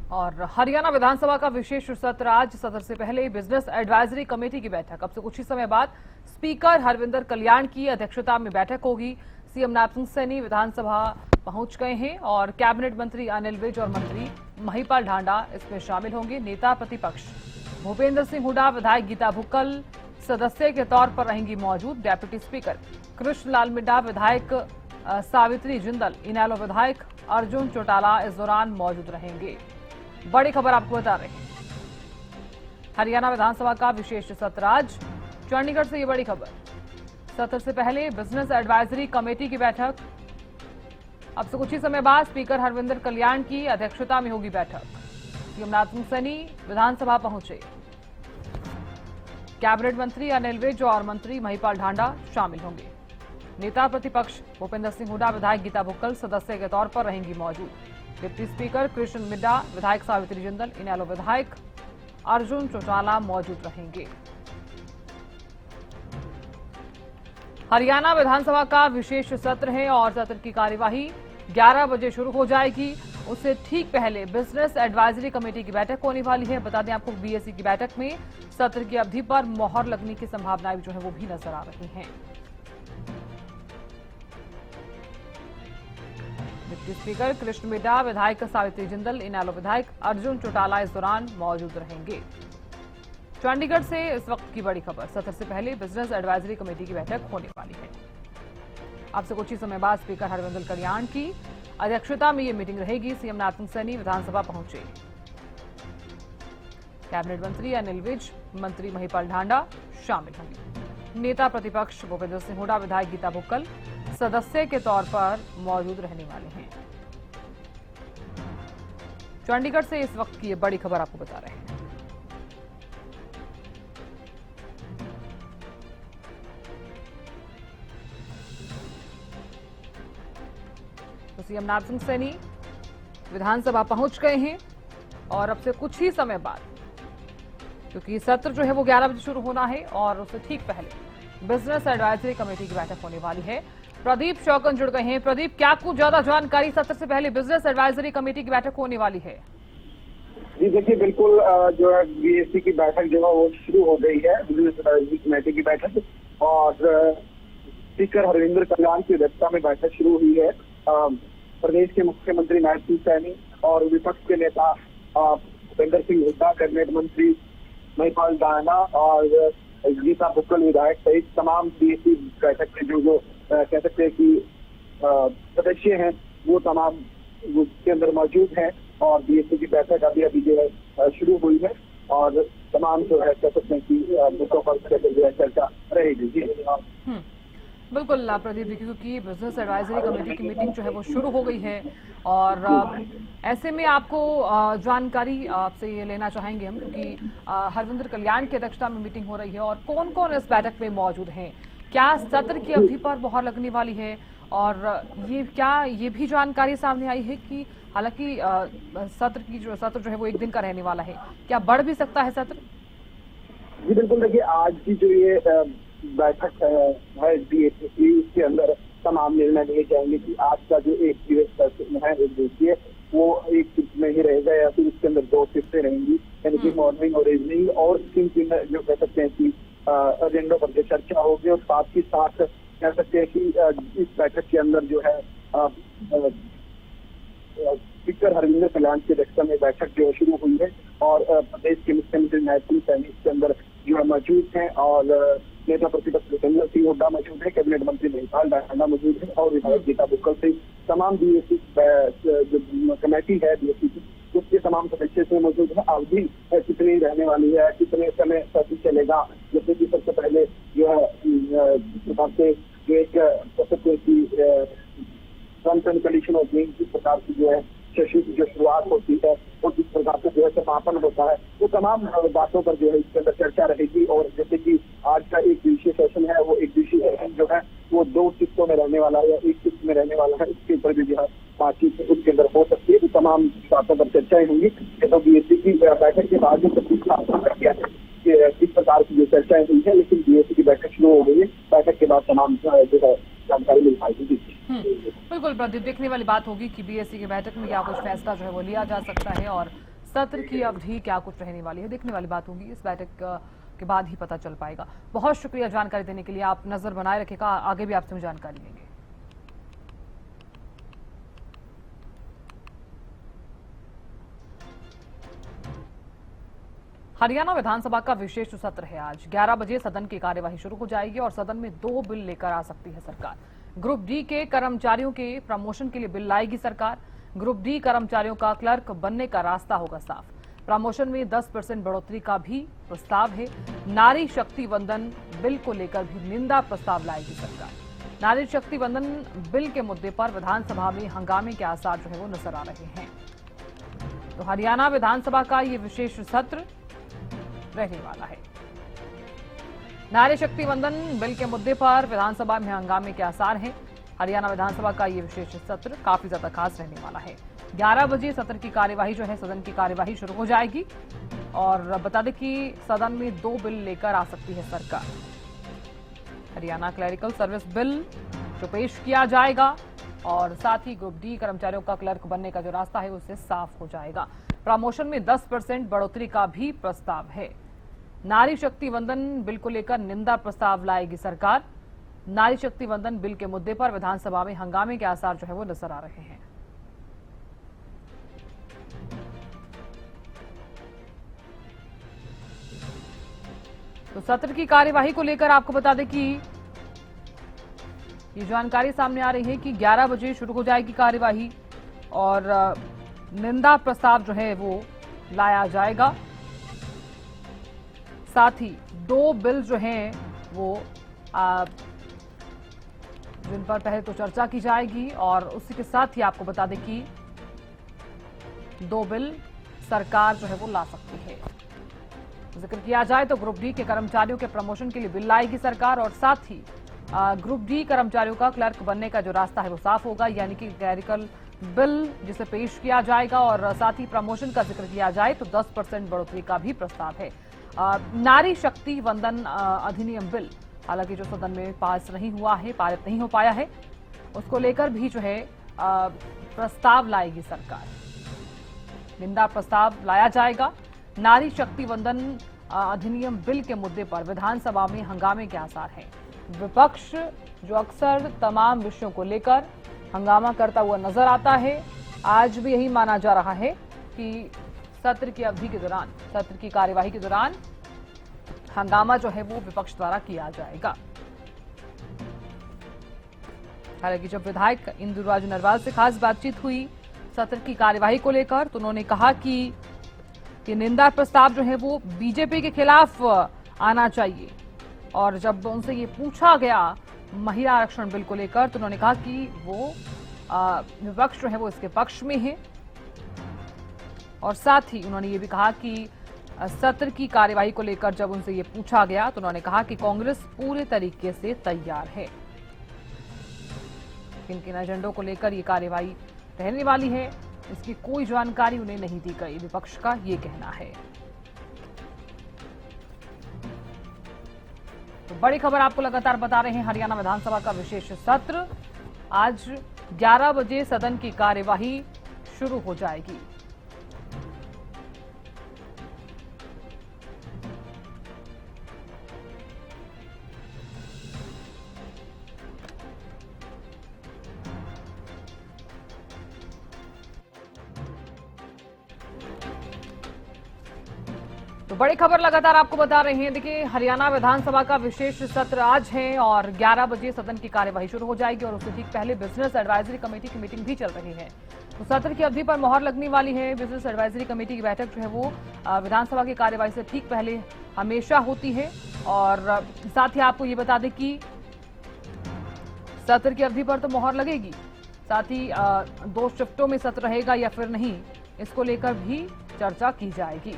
और हरियाणा विधानसभा का विशेष सत्र आज। सत्र से पहले बिजनेस एडवाइजरी कमेटी की बैठक अब से कुछ ही समय बाद स्पीकर हरविंदर कल्याण की अध्यक्षता में बैठक होगी। सीएम नैब सिंह सैनी विधानसभा पहुंच गए हैं और कैबिनेट मंत्री अनिल विज और मंत्री महिपाल ढांडा इसमें शामिल होंगे। नेता प्रतिपक्ष भूपेंद्र सिंह हुड्डा, विधायक गीता भुक्कल सदस्य के तौर पर रहेंगी मौजूद। डेप्यूटी स्पीकर कृष्ण लाल मिड्डा, विधायक सावित्री जिंदल, इनेलो विधायक अर्जुन चौटाला इस दौरान मौजूद रहेंगे। बड़ी खबर आपको बता रहे हैं, हरियाणा विधानसभा का विशेष सत्र आज। चंडीगढ़ से ये बड़ी खबर। सत्र से पहले बिजनेस एडवाइजरी कमेटी की बैठक अब से कुछ ही समय बाद स्पीकर हरविंदर कल्याण की अध्यक्षता में होगी बैठक। सीएम नैब सिंह सैनी विधानसभा पहुंचे। कैबिनेट मंत्री अनिल विज और मंत्री महिपाल ढांडा शामिल होंगे। नेता प्रतिपक्ष भूपेंद्र सिंह हुड्डा, विधायक गीता भुक्कल सदस्य के तौर पर रहेंगी मौजूद। डिप्टी स्पीकर कृष्ण मिड्डा, विधायक सावित्री जिंदल, इनेलो विधायक अर्जुन चौटाला मौजूद रहेंगे। हरियाणा विधानसभा का विशेष सत्र है और सत्र की कार्यवाही 11 बजे शुरू हो जाएगी। उससे ठीक पहले बिजनेस एडवाइजरी कमेटी की बैठक होने वाली है। बता दें आपको, बीएससी की बैठक में सत्र की अवधि पर मोहर लगने की संभावनाएं जो है वो भी नजर आ रही हैं। डिप्टी स्पीकर कृष्ण मिड्डा, विधायक सावित्री जिंदल, इनेलो विधायक अर्जुन चौटाला इस दौरान मौजूद रहेंगे। चंडीगढ़ से इस वक्त की बड़ी खबर। सत्र से पहले बिजनेस एडवाइजरी कमेटी की बैठक होने वाली है। अब से कुछ ही समय बाद स्पीकर हरविंदर कल्याण की अध्यक्षता में ये मीटिंग रहेगी। सीएम नैब सिंह सैनी विधानसभा पहुंचे। कैबिनेट मंत्री अनिल विज, मंत्री महिपाल ढांडा शामिल होंगे। नेता प्रतिपक्ष भूपेंद्र सिंह हुड्डा, विधायक गीता भुक्कल सदस्य के तौर पर मौजूद रहने वाले हैं। चंडीगढ़ से इस वक्त की ये बड़ी खबर आपको बता रहे हैं। तो सीएम नैब सिंह सैनी विधानसभा पहुंच गए हैं और अब से कुछ ही समय बाद, क्योंकि सत्र जो है वो 11 बजे शुरू होना है और उससे ठीक पहले बिजनेस एडवाइजरी कमेटी की बैठक होने वाली है। प्रदीप शौकन जुड़ गए हैं। प्रदीप, क्या कुछ ज्यादा जानकारी सत्र से पहले बिजनेस एडवाइजरी कमेटी की बैठक होने वाली है? जी देखिए, बिल्कुल जो है बीएससी की बैठक जो है वो शुरू हो गई है। बिजनेस एडवाइजरी कमेटी की बैठक और स्पीकर हरविंदर कल्याण की अध्यक्षता में बैठक शुरू हुई है। प्रदेश के मुख्यमंत्री नैब सिंह सैनी और विपक्ष के नेता भूपेंद्र सिंह हुड्डा, कैबिनेट मंत्री महिपाल ढांडा और गीता भुक्कल विधायक सहित तमाम बीएससी बैठक के जो कह सकते हैं कि सदस्य हैं वो तमाम उसके अंदर मौजूद हैं और बीएससी की बैठक अभी जो है शुरू हुई है और तमाम जो है कह सकते हैं कि मुद्दों पर जो है चर्चा रहेगी। जी बिल्कुल प्रदीप जी, क्योंकि बिजनेस एडवाइजरी कमेटी की मीटिंग जो है वो शुरू हो गई है और ऐसे में आपको जानकारी आपसे ये लेना चाहेंगे हम, क्योंकि हरविंदर कल्याण की अध्यक्षता में मीटिंग हो रही है और कौन कौन इस बैठक में मौजूद हैं, क्या सत्र की अवधि पर मोहर लगने वाली है और ये भी जानकारी सामने आई है कि हालांकि सत्र जो है वो एक दिन का रहने वाला है, क्या बढ़ भी सकता है सत्र? जी बिल्कुल, देखिए आज की जो ये बैठक है बीएससी की, इसके अंदर तमाम निर्णय लिए जाएंगे कि आज का जो एक दिवस है एक दिवसीय वो एक शिफ्ट में ही रहेगा या फिर इसके अंदर 2 शिफ्टें रहेंगी, यानी कि मॉर्निंग और इवनिंग, और किन जो कह सकते हैं कि एजेंडों पर जो चर्चा होगी। और साथ ही साथ कह सकते हैं कि इस बैठक के अंदर जो है स्पीकर हरविंदर कल्याण की अध्यक्षता में बैठक जो शुरू हुई है और प्रदेश के मुख्यमंत्री नैब सिंह सैनी इसके अंदर जो है मौजूद हैं और नेता प्रतिपक्ष भूपेंद्र सिंह हुड्डा मौजूद है, कैबिनेट मंत्री महिपाल ढांडा मौजूद है और विधायक गीता भुक्कल से तमाम बीएससी जो कमेटी है बीएससी की उसके तमाम सदस्य से मौजूद है। अवधि कितनी रहने वाली है, कितने समय सत्र चलेगा, जैसे कि सबसे पहले जो है हिसाब से जो एक टर्म्स एंड कंडीशन होती है, जिस प्रकार की जो है सेशन की जो शुरुआत होती है और जिस प्रकार से जो है समापन होता है, वो तमाम बातों पर जो है इसके अंदर चर्चा रहेगी। और जैसे कि आज का एक दिवसीय सेशन है, वो एक दिवसीय सेशन जो है वो 2 शिफ्टों में रहने वाला है या एक शिफ्ट में रहने वाला है, इसके ऊपर भी जो है बातचीत उसके अंदर हो सकती है। तो तमाम बातों पर चर्चाएं होंगी। तो बीएससी की बैठक के बाद जो किया है किस प्रकार की जो चर्चाएं हुई है, लेकिन बीएससी की बैठक शुरू हो गई है। बैठक के बाद तमाम जो है जानकारी मिल पाएगी। बिल्कुल प्रदीप, देखने वाली बात होगी कि बीएससी की बैठक में क्या कुछ फैसला जो है वो लिया जा सकता है और सत्र की अवधि क्या कुछ रहने वाली है, देखने वाली बात होगी। इस बैठक के बाद ही पता चल पाएगा। बहुत शुक्रिया जानकारी देने के लिए। आप नजर बनाए रखिएगा, आगे भी आपसे हम जानकारी लेंगे। हरियाणा विधानसभा का विशेष सत्र है आज। 11 बजे सदन की कार्यवाही शुरू हो जाएगी और सदन में 2 बिल लेकर आ सकती है सरकार। ग्रुप डी के कर्मचारियों के प्रमोशन के लिए बिल लाएगी सरकार। ग्रुप डी कर्मचारियों का क्लर्क बनने का रास्ता होगा साफ। प्रमोशन में 10% बढ़ोतरी का भी प्रस्ताव है। नारी शक्ति वंदन बिल को लेकर भी निंदा प्रस्ताव लाएगी सरकार। नारी शक्ति वंदन बिल के मुद्दे पर विधानसभा में हंगामे के आसार जो है वो नजर आ रहे हैं। तो हरियाणा विधानसभा का ये विशेष सत्र रहने वाला है। नारी शक्ति वंदन बिल के मुद्दे पर विधानसभा में हंगामे के आसार हैं। हरियाणा विधानसभा का ये विशेष सत्र काफी ज्यादा खास रहने वाला है। 11 बजे सत्र की कार्यवाही जो है, सदन की कार्यवाही शुरू हो जाएगी और बता दें कि सदन में 2 बिल लेकर आ सकती है सरकार। हरियाणा क्लरिकल सर्विस बिल जो पेश किया जाएगा और साथ ही ग्रुप डी कर्मचारियों का क्लर्क बनने का जो रास्ता है उससे साफ हो जाएगा। प्रमोशन में 10% बढ़ोतरी का भी प्रस्ताव है। नारी शक्ति वंदन बिल को लेकर निंदा प्रस्ताव लाएगी सरकार। नारी शक्ति वंदन बिल के मुद्दे पर विधानसभा में हंगामे के आसार जो है वो नजर आ रहे हैं। तो सत्र की कार्यवाही को लेकर आपको बता दें कि ये जानकारी सामने आ रही है कि 11 बजे शुरू हो जाएगी कार्यवाही और निंदा प्रस्ताव जो है वो लाया जाएगा। साथ ही 2 बिल जो हैं वो जिन पर पहले तो चर्चा की जाएगी और उसी के साथ ही आपको बता दें कि 2 बिल सरकार जो है वो ला सकती है। जिक्र किया जाए तो ग्रुप डी के कर्मचारियों के प्रमोशन के लिए बिल लाएगी सरकार और साथ ही ग्रुप डी कर्मचारियों का क्लर्क बनने का जो रास्ता है वो साफ होगा, यानी कि क्लरिकल बिल जिसे पेश किया जाएगा और साथ ही प्रमोशन का जिक्र किया जाए तो 10% बढ़ोतरी का भी प्रस्ताव है। नारी शक्ति वंदन अधिनियम बिल हालांकि जो सदन में पास नहीं हुआ है, पारित नहीं हो पाया है, उसको लेकर भी जो है प्रस्ताव लाएगी सरकार। निंदा प्रस्ताव लाया जाएगा। नारी शक्ति वंदन अधिनियम बिल के मुद्दे पर विधानसभा में हंगामे के आसार हैं। विपक्ष जो अक्सर तमाम विषयों को लेकर हंगामा करता हुआ नजर आता है, आज भी यही माना जा रहा है कि सत्र की अवधि के दौरान, सत्र की कार्यवाही के दौरान हंगामा जो है वो विपक्ष द्वारा किया जाएगा। हालांकि जब विधायक इंदुराज नरवाल से खास बातचीत हुई सत्र की कार्यवाही को लेकर तो उन्होंने कहा कि निंदा प्रस्ताव जो है वो बीजेपी के खिलाफ आना चाहिए और जब उनसे ये पूछा गया महिला आरक्षण बिल को लेकर तो उन्होंने कहा कि वो विपक्ष जो है वो इसके पक्ष में है और साथ ही उन्होंने ये भी कहा कि सत्र की कार्यवाही को लेकर जब उनसे ये पूछा गया तो उन्होंने कहा कि कांग्रेस पूरे तरीके से तैयार है। किन किन एजेंडों को लेकर ये कार्यवाही रहने वाली है इसकी कोई जानकारी उन्हें नहीं दी गई, विपक्ष का ये कहना है। तो बड़ी खबर आपको लगातार बता रहे हैं, हरियाणा विधानसभा का विशेष सत्र आज 11 बजे सदन की कार्यवाही शुरू हो जाएगी। तो बड़ी खबर लगातार आपको बता रहे हैं। देखिए, हरियाणा विधानसभा का विशेष सत्र आज है और 11 बजे सदन की कार्यवाही शुरू हो जाएगी और उससे ठीक पहले बिजनेस एडवाइजरी कमेटी की मीटिंग भी चल रही है। तो सत्र की अवधि पर मोहर लगने वाली है। बिजनेस एडवाइजरी कमेटी की बैठक जो है वो विधानसभा की कार्यवाही से ठीक पहले हमेशा होती है और साथ ही आपको ये बता दें कि सत्र की अवधि पर तो मोहर लगेगी, साथ ही 2 शिफ्टों में सत्र रहेगा या फिर नहीं, इसको लेकर भी चर्चा की जाएगी।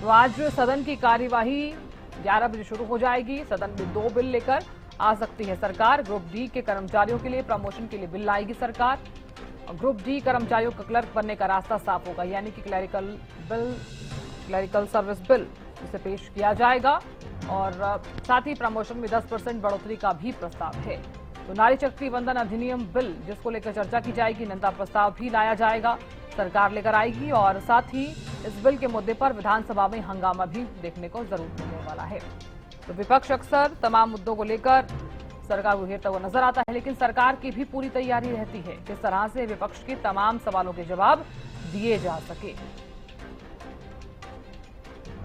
तो आज सदन की कार्यवाही 11 बजे शुरू हो जाएगी। सदन में 2 बिल लेकर आ सकती है सरकार। ग्रुप डी के कर्मचारियों के लिए प्रमोशन के लिए बिल लाएगी सरकार। ग्रुप डी कर्मचारियों का क्लर्क बनने का रास्ता साफ होगा, यानी कि क्लरिकल सर्विस बिल इसे पेश किया जाएगा और साथ ही प्रमोशन में 10% बढ़ोतरी का भी प्रस्ताव है। तो नारी शक्ति वंदन अधिनियम बिल जिसको लेकर चर्चा की जाएगी, निंदा प्रस्ताव भी लाया जाएगा। सरकार लेकर आएगी और साथ ही इस बिल के मुद्दे पर विधानसभा में हंगामा भी देखने को जरूर मिलने वाला है। तो विपक्ष अक्सर तमाम मुद्दों को लेकर सरकार को घेरता हुआ नजर आता है, लेकिन सरकार की भी पूरी तैयारी रहती है किस तरह से विपक्ष के तमाम सवालों के जवाब दिए जा सके।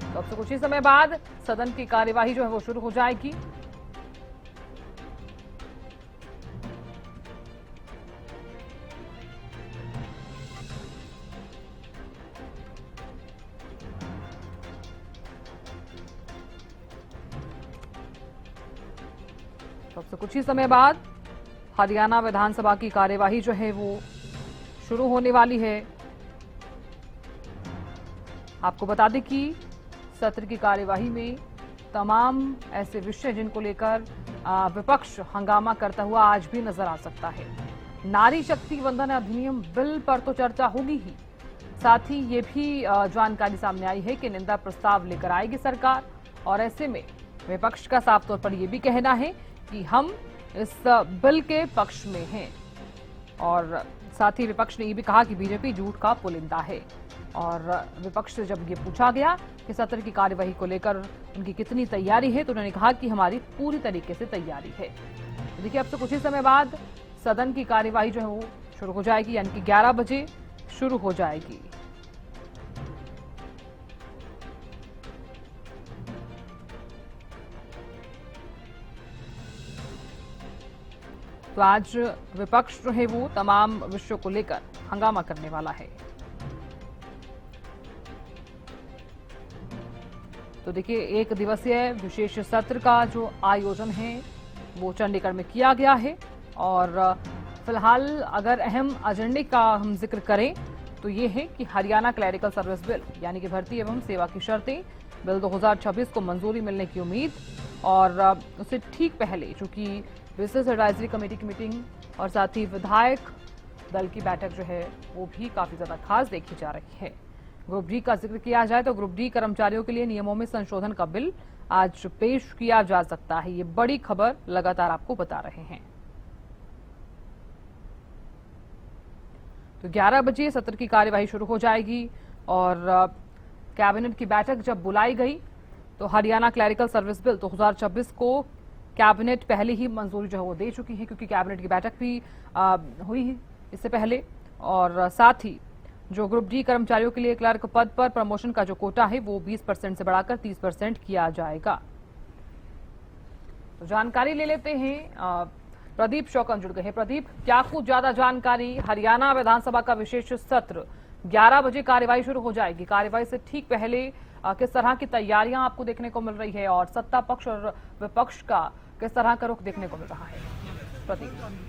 तो अब से कुछ ही समय बाद सदन की कार्यवाही जो है वो शुरू हो जाएगी। तो अब से कुछ ही समय बाद हरियाणा विधानसभा की कार्यवाही जो है वो शुरू होने वाली है। आपको बता दें कि सत्र की कार्यवाही में तमाम ऐसे विषय जिनको लेकर विपक्ष हंगामा करता हुआ आज भी नजर आ सकता है। नारी शक्ति वंदन अधिनियम बिल पर तो चर्चा होगी ही, साथ ही ये भी जानकारी सामने आई है कि निंदा प्रस्ताव लेकर आएगी सरकार। और ऐसे में विपक्ष का साफ तौर पर यह भी कहना है कि हम इस बिल के पक्ष में हैं। और साथ ही विपक्ष ने यह भी कहा कि बीजेपी झूठ का पुलिंदा है। और विपक्ष से जब ये पूछा गया कि सत्र की कार्यवाही को लेकर उनकी कितनी तैयारी है, तो उन्होंने कहा कि हमारी पूरी तरीके से तैयारी है। देखिए, अब से कुछ ही समय बाद सदन की कार्यवाही जो है वो शुरू हो जाएगी, यानी कि 11 बजे शुरू हो जाएगी। तो आज विपक्ष जो है वो तमाम विषयों को लेकर हंगामा करने वाला है। तो देखिए, एक दिवसीय विशेष सत्र का जो आयोजन है वो चंडीगढ़ में किया गया है। और फिलहाल अगर अहम एजेंडे का हम जिक्र करें तो ये है कि हरियाणा क्लैरिकल सर्विस बिल यानी कि भर्ती एवं सेवा की शर्तें बिल 2026 को मंजूरी मिलने की उम्मीद। और उससे ठीक पहले चूंकि बिजनेस एडवाइजरी कमेटी की मीटिंग और साथ ही विधायक दल की बैठक जो है वो भी काफी ज्यादा खास देखी जा रही है। ग्रुप डी का जिक्र किया जाए तो ग्रुप डी कर्मचारियों के लिए नियमों में संशोधन का बिल आज पेश किया जा सकता है। ये बड़ी खबर लगातार आपको बता रहे हैं। तो 11 बजे सत्र की कार्यवाही शुरू हो जाएगी और कैबिनेट की बैठक जब बुलाई गई तो हरियाणा क्लैरिकल सर्विस बिल 2026 को कैबिनेट पहले ही मंजूरी जो है वो दे चुकी है, क्योंकि कैबिनेट की बैठक भी हुई इससे पहले। और साथ ही जो ग्रुप डी कर्मचारियों के लिए क्लर्क पद पर प्रमोशन का जो कोटा है वो 20% से बढ़ाकर 30% किया जाएगा। तो जानकारी ले लेते हैं, प्रदीप शौकन जुड़ गए हैं। प्रदीप, क्या कुछ ज्यादा जानकारी? हरियाणा विधानसभा का विशेष सत्र 11 बजे कार्यवाही शुरू हो जाएगी। कार्यवाही से ठीक पहले किस तरह की तैयारियां आपको देखने को मिल रही है और सत्ता पक्ष और विपक्ष का किस तरह का रुख देखने को मिल रहा है? प्रदीप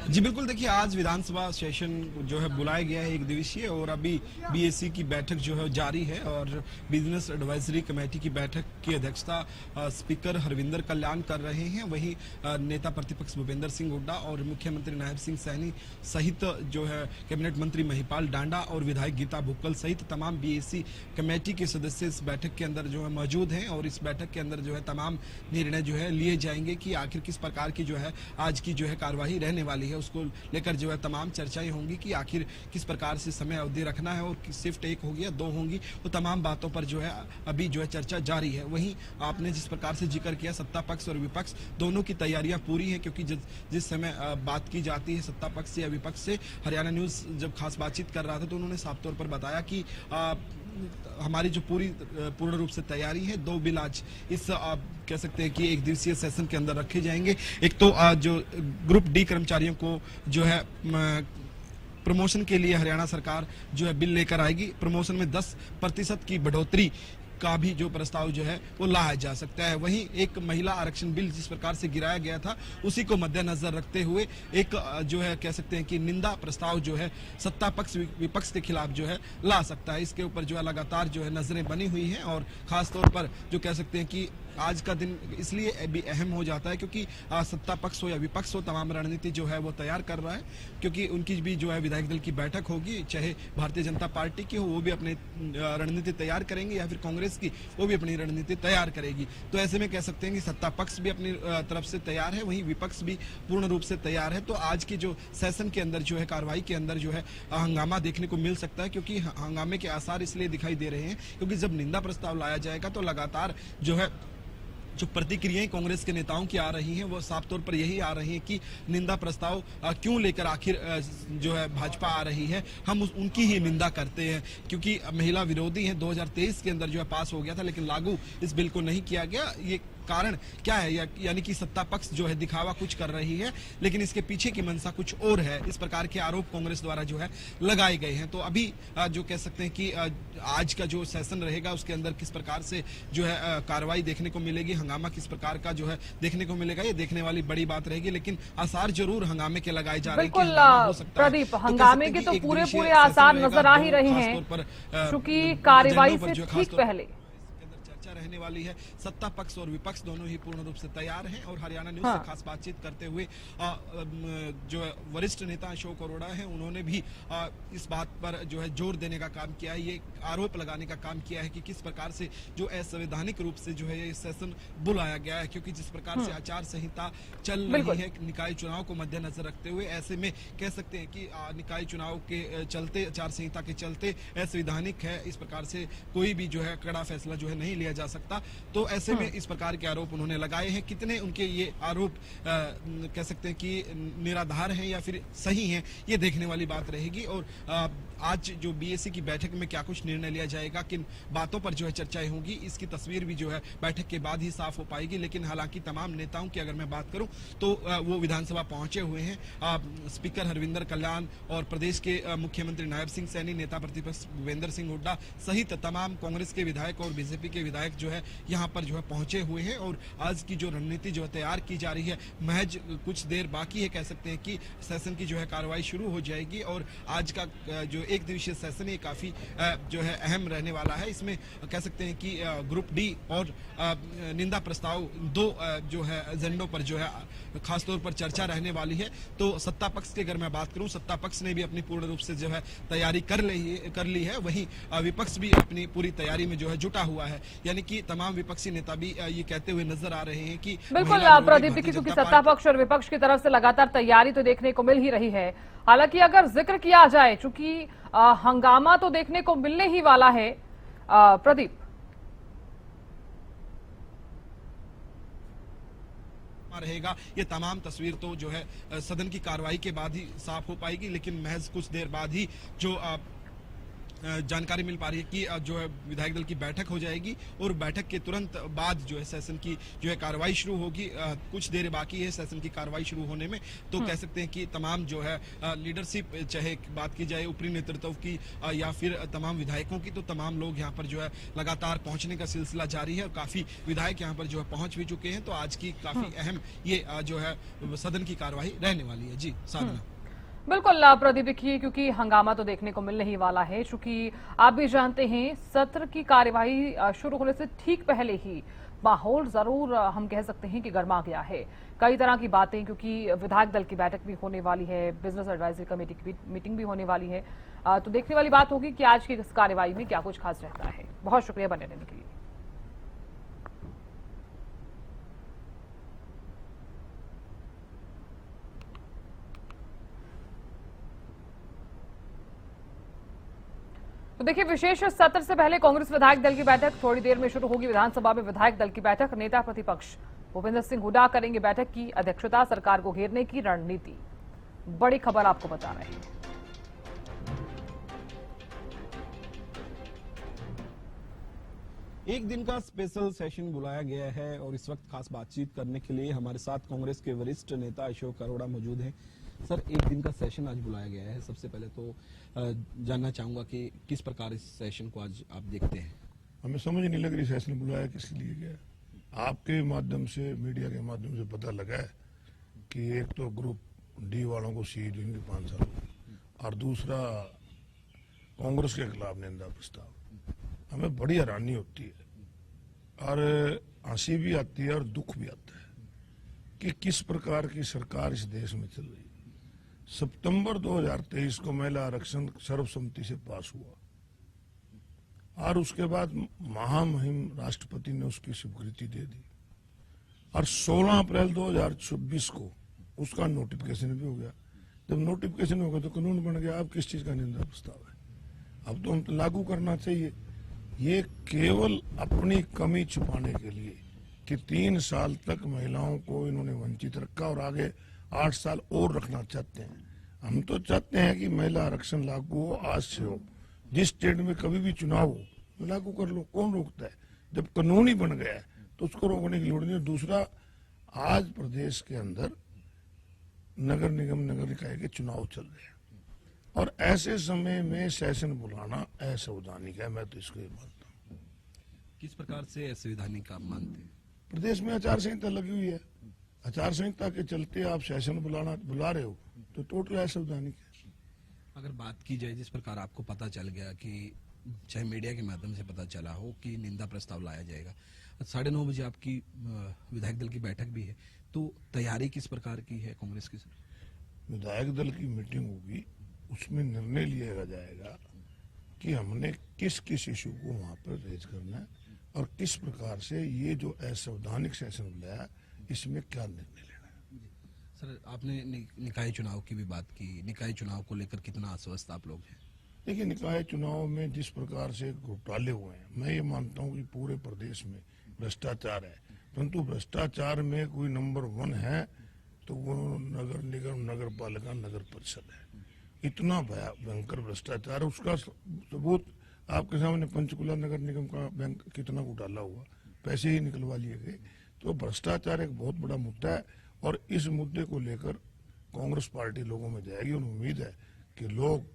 जी बिल्कुल, देखिए आज विधानसभा सेशन जो है बुलाया गया है एक दिवसीय, और अभी बीएससी की बैठक जो है जारी है। और बिजनेस एडवाइजरी कमेटी की बैठक की अध्यक्षता स्पीकर हरविंदर कल्याण कर रहे हैं। वहीं नेता प्रतिपक्ष भूपेंद्र सिंह हुड्डा और मुख्यमंत्री नायब सिंह सैनी सहित जो है कैबिनेट मंत्री महिपाल डांडा और विधायक गीता भुक्कल सहित तमाम बीएससी कमेटी के सदस्य इस बैठक के अंदर जो है मौजूद हैं। और इस बैठक के अंदर जो है तमाम निर्णय जो है लिए जाएंगे कि आखिर किस प्रकार की जो है आज की जो है कार्यवाही रहने वाली है। उसको लेकर जो है तमाम चर्चाएं होंगी कि आखिर किस प्रकार से समय अवधि रखना है और शिफ्ट 1 होगी या 2 होंगी। वो तमाम बातों पर जो है अभी जो है चर्चा जारी है। वहीं आपने जिस प्रकार से जिक्र किया, सत्ता पक्ष और विपक्ष दोनों की तैयारियां पूरी हैं, क्योंकि जिस समय बात की जाती है सत्ता पक्ष से या विपक्ष से, हरियाणा न्यूज जब खास बातचीत कर रहा था तो उन्होंने साफ तौर पर बताया कि हमारी जो पूर्ण रूप से तैयारी है। 2 बिल आज इस आप कह सकते हैं कि एक दिवसीय सेशन के अंदर रखे जाएंगे। एक तो जो ग्रुप डी कर्मचारियों को जो है प्रमोशन के लिए हरियाणा सरकार जो है बिल लेकर आएगी। प्रमोशन में 10% की बढ़ोतरी का भी जो प्रस्ताव जो है वो लाया जा सकता है। वहीं एक महिला आरक्षण बिल जिस प्रकार से गिराया गया था उसी को मद्देनजर रखते हुए एक जो है कह सकते हैं कि निंदा प्रस्ताव जो है सत्ता पक्ष विपक्ष के खिलाफ जो है ला सकता है। इसके ऊपर जो है लगातार जो है नजरें बनी हुई हैं। और खास तौर पर जो कह सकते हैं कि आज का दिन इसलिए भी अहम हो जाता है क्योंकि सत्ता पक्ष हो या विपक्ष हो, तमाम रणनीति जो है वो तैयार कर रहा है, क्योंकि उनकी भी जो है विधायक दल की बैठक होगी, चाहे भारतीय जनता पार्टी की हो वो भी अपनी रणनीति तैयार करेंगे या फिर कांग्रेस की वो भी अपनी रणनीति तैयार करेगी। तो ऐसे में कह सकते हैं कि सत्ता पक्ष भी अपनी तरफ से तैयार है, वहीं विपक्ष भी पूर्ण रूप से तैयार है। तो आज की जो सेशन के अंदर जो है, कार्रवाई के अंदर जो है हंगामा देखने को मिल सकता है, क्योंकि हंगामे के आसार इसलिए दिखाई दे रहे हैं क्योंकि जब निंदा प्रस्ताव लाया जाएगा तो लगातार जो है जो प्रतिक्रियाएं कांग्रेस के नेताओं की आ रही हैं वो साफ तौर पर यही आ रही हैं कि निंदा प्रस्ताव क्यों लेकर आखिर जो है भाजपा आ रही है, हम उनकी ही निंदा करते हैं क्योंकि महिला विरोधी है। 2023 के अंदर जो है पास हो गया था लेकिन लागू इस बिल को नहीं किया गया। ये कारण क्या है? यानी कि सत्ता पक्ष जो है दिखावा कुछ कर रही है लेकिन इसके पीछे की मंशा कुछ और है। इस प्रकार के आरोप कांग्रेस द्वारा जो है लगाए गए हैं। तो अभी जो कह सकते हैं कि आज का जो सेशन रहेगा उसके अंदर किस प्रकार से जो है कार्रवाई देखने को मिलेगी, हंगामा किस प्रकार का जो है देखने को मिलेगा, ये देखने वाली बड़ी बात रहेगी। लेकिन आसार जरूर हंगामे के लगाए जा रहे हैं। बिल्कुल प्रदीप, हंगामे के तो पूरे आसार नजर आ ही रहे हैं क्योंकि कार्रवाई से ठीक पहले रहने वाली है। सत्ता पक्ष और विपक्ष दोनों ही पूर्ण रूप से तैयार हैं और हरियाणा न्यूज से खास बातचीत करते हुए जो वरिष्ठ नेता अशोक अरोड़ा हैं उन्होंने भी इस बात पर जो है जोर देने का काम किया है, ये आरोप लगाने का काम किया है कि किस प्रकार से जो असंवैधानिक रूप से जो है ये सेशन बुलाया गया है, क्योंकि जिस प्रकार से आचार संहिता चल रही है निकाय चुनाव को मद्देनजर रखते हुए, ऐसे में कह सकते हैं कि निकाय चुनाव के चलते, आचार संहिता के चलते असंवैधानिक है, इस प्रकार से कोई भी जो है कड़ा फैसला जो है नहीं लिया जा सकता। तो ऐसे में इस प्रकार के आरोप उन्होंने लगाए हैं। कितने उनके ये आरोप कह सकते हैं कि निराधार हैं या फिर सही हैं, ये देखने वाली बात रहेगी। और आज जो बीएससी की बैठक में क्या कुछ निर्णय लिया जाएगा, किन बातों पर जो है चर्चाएं होंगी, इसकी तस्वीर भी जो है बैठक के बाद ही साफ हो पाएगी। लेकिन हालांकि तमाम नेताओं की अगर मैं बात करूं तो वो विधानसभा पहुंचे हुए हैं। स्पीकर हरविंदर कल्याण और प्रदेश के मुख्यमंत्री नायब सिंह सैनी, नेता प्रतिपक्ष भूपेंद्र सिंह हुड्डा सहित तमाम कांग्रेस के विधायक और बीजेपी के विधायक जो है यहाँ पर जो है पहुंचे हुए हैं। और आज की जो रणनीति जो है तैयार की जा रही है, महज कुछ देर बाकी है, कह सकते हैं कि सेशन की जो है कार्रवाई शुरू हो जाएगी। और आज का जो एक दिवसीय सेशन है काफी जो है अहम रहने वाला है। इसमें कह सकते हैं कि ग्रुप डी और निंदा प्रस्ताव दो जो है एजेंडों पर जो है खासतौर पर चर्चा रहने वाली है। तो सत्ता पक्ष की अगर मैं बात करूं, सत्ता पक्ष ने भी अपनी पूर्ण रूप से जो है तैयारी कर ली है, वहीं विपक्ष भी अपनी पूरी तैयारी में जो है जुटा हुआ है। यानी कि तमाम विपक्षी नेता भी ये कहते हुए नजर आ रहे हैं कि बिल्कुल प्रदीप, क्योंकि सत्ता पक्ष और विपक्ष की तरफ से लगातार तैयारी तो देखने को मिल ही रही है। हालांकि अगर जिक्र किया जाए, चूंकि हंगामा तो देखने को मिलने ही वाला है, प्रदीप रहेगा, ये तमाम तस्वीर तो जो है सदन की कार्रवाई के बाद ही साफ हो पाएगी। लेकिन महज कुछ देर बाद ही जो जानकारी मिल पा रही है कि जो है विधायक दल की बैठक हो जाएगी और बैठक के तुरंत बाद जो है सेशन की जो है कार्रवाई शुरू होगी। कुछ देर बाकी है सेशन की कार्रवाई शुरू होने में। तो कह सकते हैं कि तमाम जो है लीडरशिप, चाहे बात की जाए ऊपरी नेतृत्व की या फिर तमाम विधायकों की, तो तमाम लोग यहाँ पर जो है लगातार पहुंचने का सिलसिला जारी है और काफी विधायक यहाँ पर जो है पहुंच भी चुके हैं। तो आज की काफी अहम ये जो है सदन की कार्रवाई रहने वाली है। जी साधना। बिल्कुल प्रदीप, देखिए क्योंकि हंगामा तो देखने को मिलने ही वाला है, चूंकि आप भी जानते हैं सत्र की कार्यवाही शुरू होने से ठीक पहले ही माहौल जरूर हम कह सकते हैं कि गर्मा गया है। कई तरह की बातें, क्योंकि विधायक दल की बैठक भी होने वाली है, बिजनेस एडवाइजरी कमेटी की मीटिंग भी होने वाली है। तो देखने वाली बात होगी कि आज की इस कार्यवाही में क्या कुछ खास रहता है। बहुत शुक्रिया बने रहने के लिए। तो देखिए, विशेष सत्र से पहले कांग्रेस विधायक दल की बैठक थोड़ी देर में शुरू होगी। विधानसभा में विधायक दल की बैठक, नेता प्रतिपक्ष भूपेंद्र सिंह हुड्डा करेंगे बैठक की अध्यक्षता। सरकार को घेरने की रणनीति, बड़ी खबर आपको बता रहे हैं। एक दिन का स्पेशल सेशन बुलाया गया है और इस वक्त खास बातचीत करने के लिए हमारे साथ कांग्रेस के वरिष्ठ नेता अशोक अरोड़ा मौजूद हैं। सर, एक दिन का सेशन आज बुलाया गया है। सबसे पहले तो जानना चाहूंगा कि किस प्रकार इस सेशन को आज आप देखते हैं। हमें समझ नहीं लग रही सेशन बुलाया किस लिए गया। आपके माध्यम से, मीडिया के माध्यम से पता लगा है कि एक तो ग्रुप डी वालों को सीट देंगे 5 साल और दूसरा कांग्रेस के खिलाफ निंदा प्रस्ताव। हमें बड़ी हैरानी होती है और हंसी भी आती है और दुख भी आता है कि किस प्रकार की सरकार इस देश में चल रही है। सितंबर 2023 को महिला आरक्षण सर्वसम्मति से पास हुआ और उसके बाद महामहिम राष्ट्रपति ने उसकी स्वीकृति दे दी और 16 अप्रैल 2024 को उसका नोटिफिकेशन भी हो गया। जब नोटिफिकेशन हो गया तो कानून बन गया। अब किस चीज का निंदा प्रस्ताव है? अब तो हम तो लागू करना चाहिए। ये केवल अपनी कमी छुपाने के लिए कि 3 साल तक महिलाओं को इन्होंने वंचित रखा और आगे 8 साल और रखना चाहते हैं। हम तो चाहते हैं कि महिला आरक्षण लागू हो, आज से हो। जिस स्टेट में कभी भी चुनाव हो लागू कर लो, कौन रोकता है? जब कानून ही बन गया है तो उसको रोकने की लोड़ नहीं। दूसरा, आज प्रदेश के अंदर नगर निगम नगर निकाय के चुनाव चल रहे हैं और ऐसे समय में सेशन बुलाना असंवैधानिक है। मैं तो इसको ये मानता हूँ। किस प्रकार से असंवैधानिक आप मानते हैं? प्रदेश में आचार संहिता लगी हुई है। आचार संहिता के चलते आप सेशन बुला रहे हो तो टोटल असंवैधानिक है। अगर बात की जाए, जिस प्रकार आपको पता चल गया कि चाहे मीडिया के माध्यम से पता चला हो कि निंदा प्रस्ताव लाया जाएगा, 9:30 बजे आपकी विधायक दल की बैठक भी है, तो तैयारी किस प्रकार की है कांग्रेस की? विधायक दल की मीटिंग होगी, उसमें निर्णय लिया जाएगा कि हमने किस किस इशू को वहां पर रेज करना है और किस प्रकार से ये जो असंवैधानिक सेशन बुलाया इसमें क्या निर्णय लेना है। सर, आपने निकाय चुनाव की भी बात की। निकाय चुनाव को लेकर कितना आश्वस्त आप लोग हैं? देखिए, निकाय चुनाव में जिस प्रकार से घोटाले हुए हैं, मैं ये मानता हूँ कि पूरे प्रदेश में भ्रष्टाचार है, परंतु भ्रष्टाचार में कोई नंबर 1 है तो वो नगर निगम, नगर पालिका, नगर परिषद है। इतना भयंकर भ्रष्टाचार है। उसका सबूत आपके सामने पंचकुला नगर निगम का बैंक कितना घोटाला हुआ, पैसे ही निकलवा लिए गए। तो भ्रष्टाचार एक बहुत बड़ा मुद्दा है और इस मुद्दे को लेकर कांग्रेस पार्टी लोगों में जाएगी। उन्हें उम्मीद है कि लोग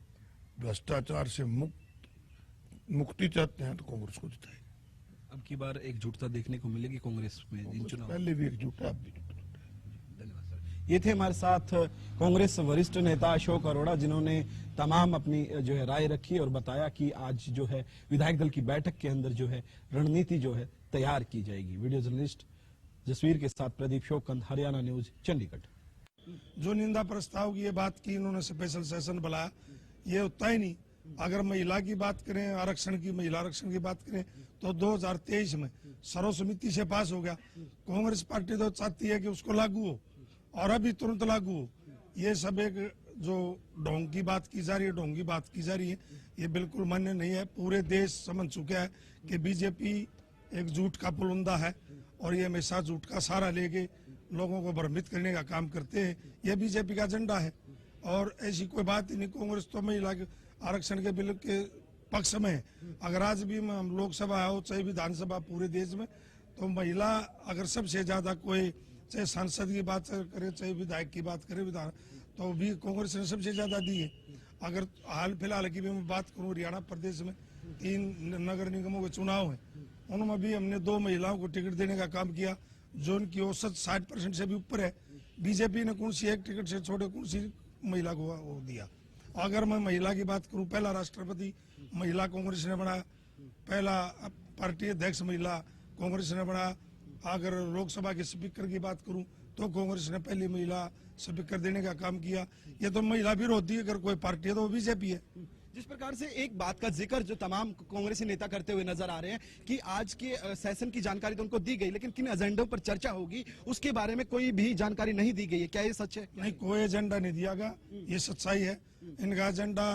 भ्रष्टाचार से मुक्ति चाहते हैं तो कांग्रेस को जिताएगी। अब की बार एकजुटता देखने को मिलेगी कांग्रेस में इन चुनाव? पहले भी एकजुट है, अब भी एकजुट है। धन्यवाद सर। ये थे हमारे साथ कांग्रेस वरिष्ठ नेता अशोक अरोड़ा, जिन्होंने तमाम अपनी जो है राय रखी और बताया कि आज जो है विधायक दल की बैठक के अंदर जो है रणनीति जो है तैयार की जाएगी। वीडियो जर्नलिस्ट जसवीर के साथ प्रदीप शोकंद, हरियाणा न्यूज, चंडीगढ़। जो निंदा प्रस्ताव की ये बात की इन्होंने स्पेशल सेशन बुलाया, ये होता ही नहीं। अगर महिला की बात करें, आरक्षण की, महिला आरक्षण की बात करें तो 2023 में सर्वसम्मति से पास हो गया। कांग्रेस पार्टी तो चाहती है कि उसको लागू हो और अभी तुरंत लागू हो। ये सब एक जो ढोंग की बात की जा रही है, ढोंग की बात की जा रही है, ये बिल्कुल मान्य नहीं है। पूरे देश समझ चुका है कि बीजेपी एक झूठ का पुलंदा है और ये हमेशा झूठ का सहारा लेके लोगों को भ्रमित करने का काम करते हैं। ये बीजेपी का एजेंडा है और ऐसी कोई बात ही नहीं। कांग्रेस तो महिला आरक्षण के बिल के पक्ष में है। अगर आज भी हम लोकसभा हो चाहे विधानसभा पूरे देश में, तो महिला अगर सबसे ज्यादा कोई चाहे सांसद की बात करे चाहे विधायक की बात करे विधान, तो भी कांग्रेस ने सबसे ज्यादा दी है। अगर हाल फिलहाल की भी मैं बात करूं, हरियाणा प्रदेश में 3 नगर निगमों के चुनाव है, उनमें भी हमने 2 महिलाओं को टिकट देने का काम किया, जो उनकी औसत 60% से भी ऊपर है। बीजेपी ने कौन सी एक टिकट से छोड़े कौन सी महिला को वो दिया। अगर मैं महिला की बात करूं, पहला राष्ट्रपति महिला कांग्रेस ने बनाया, पहला पार्टी अध्यक्ष महिला कांग्रेस ने बनाया। अगर लोकसभा के स्पीकर की बात करूं तो कांग्रेस ने पहली महिला स्पीकर देने का काम किया। ये तो महिला विरोधी अगर कोई पार्टी है तो वो बीजेपी है। जिस प्रकार से एक बात का जिक्र जो तमाम कांग्रेसी नेता करते हुए नजर आ रहे हैं कि आज के सेशन की जानकारी तो उनको दी गई, लेकिन किन एजेंडों पर चर्चा होगी उसके बारे में कोई भी जानकारी नहीं दी गई है। क्या ये सच है? नहीं, कोई एजेंडा नहीं दिया गया, ये सच्चाई है। इनका एजेंडा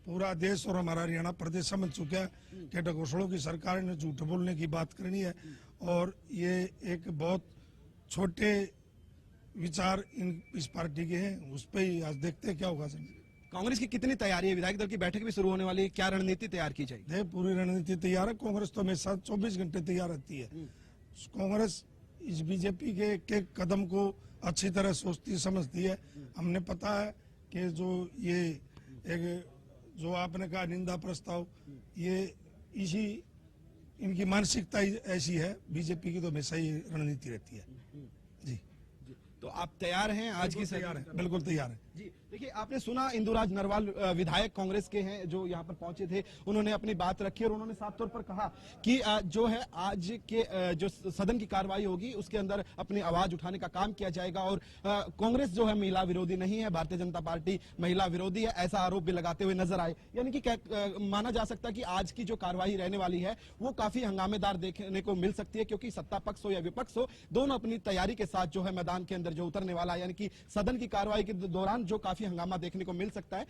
पूरा देश और हमारा हरियाणा प्रदेश समझ चुका है कि घोषणों की सरकार ने झूठ बोलने की बात करनी है और ये एक बहुत छोटे विचार इस पार्टी के हैं। उस पर ही आज देखते हैं क्या होगा। कांग्रेस की कितनी तैयारी है? विधायक दल की बैठक भी शुरू होने वाली है, क्या रणनीति तैयार की जाएगी? पूरी रणनीति तैयार है। कांग्रेस तो हमेशा 24 घंटे तैयार रहती है। कांग्रेस इस बीजेपी के एक कदम को अच्छी तरह सोचती समझती है। हमने पता है कि जो ये एक जो आपने कहा निंदा प्रस्ताव, ये इसी इनकी मानसिकता ऐसी है। बीजेपी की तो हमेशा ही रणनीति रहती है। जी, तो आप तैयार हैं? आज की तैयार है, बिल्कुल तैयार है। जी देखिए, आपने सुना इंदुराज नरवाल विधायक कांग्रेस के हैं जो यहाँ पर पहुंचे थे। उन्होंने अपनी बात रखी और उन्होंने साफ तौर पर कहा कि जो है आज के जो सदन की कार्रवाई होगी उसके अंदर अपनी आवाज उठाने का काम किया जाएगा और कांग्रेस जो है महिला विरोधी नहीं है, भारतीय जनता पार्टी महिला विरोधी है, ऐसा आरोप भी लगाते हुए नजर आए। यानी कि माना जा सकता है कि आज की जो कार्रवाई रहने वाली है वो काफी हंगामेदार देखने को मिल सकती है, क्योंकि सत्ता पक्ष हो या विपक्ष हो, दोनों अपनी तैयारी के साथ जो है मैदान के अंदर जो उतरने वाला है, यानी कि सदन की कार्रवाई के दौरान जो काफी हंगामा देखने को मिल सकता है।